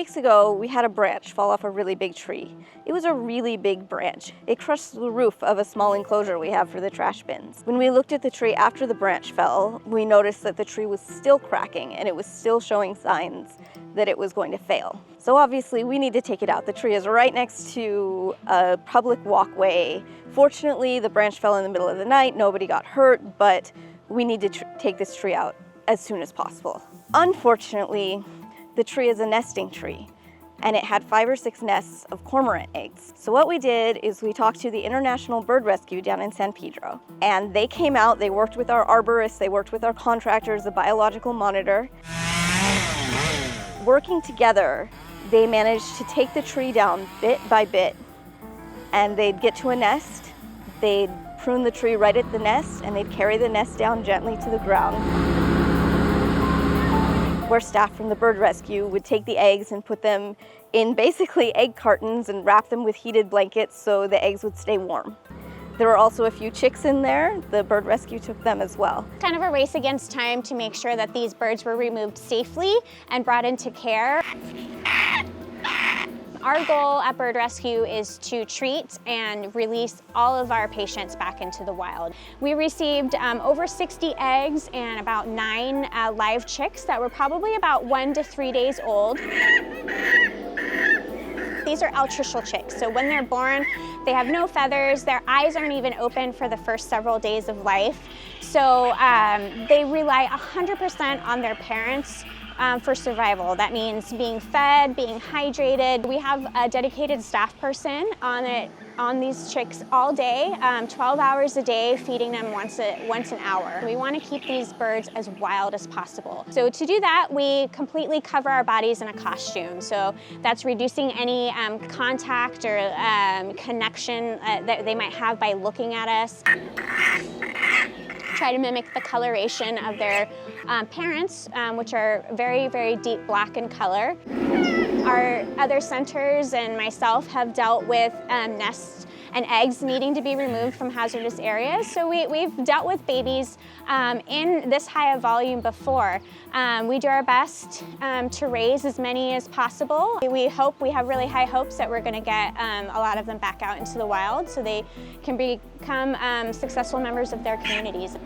weeks ago, we had a branch fall off a really big tree. It was a really big branch. It crushed the roof of a small enclosure we have for the trash bins. When we looked at the tree after the branch fell, we noticed that the tree was still cracking and it was still showing signs that it was going to fail. So obviously we need to take it out. The tree is right next to a public walkway. Fortunately, the branch fell in the middle of the night. Nobody got hurt, but we need to take this tree out as soon as possible. Unfortunately, the tree is a nesting tree, and it had 5 or 6 nests of cormorant eggs. So what we did is we talked to the International Bird Rescue down in San Pedro, and they came out, they worked with our arborists, they worked with our contractors, the biological monitor. Working together, they managed to take the tree down bit by bit, and they'd get to a nest, they'd prune the tree right at the nest, and they'd carry the nest down gently to the ground, where staff from the bird rescue would take the eggs and put them in basically egg cartons and wrap them with heated blankets so the eggs would stay warm. There were also a few chicks in there. The bird rescue took them as well. Kind of a race against time to make sure that these birds were removed safely and brought into care. Our goal at Bird Rescue is to treat and release all of our patients back into the wild. We received over 60 eggs and about 9 live chicks that were probably about 1 to 3 days old. These are altricial chicks, so when they're born, they have no feathers, their eyes aren't even open for the first several days of life. So they rely 100% on their parents for survival. That means being fed, being hydrated. We have a dedicated staff person on these chicks all day, 12 hours a day, feeding them once an hour. We want to keep these birds as wild as possible. So to do that, we completely cover our bodies in a costume. So that's reducing any contact or connection that they might have by looking at us. Try to mimic the coloration of their parents, which are very, very deep black in color. Our other centers and myself have dealt with nests and eggs needing to be removed from hazardous areas. So we've dealt with babies in this high a volume before. We do our best to raise as many as possible. We have really high hopes that we're going to get a lot of them back out into the wild so they can become successful members of their communities.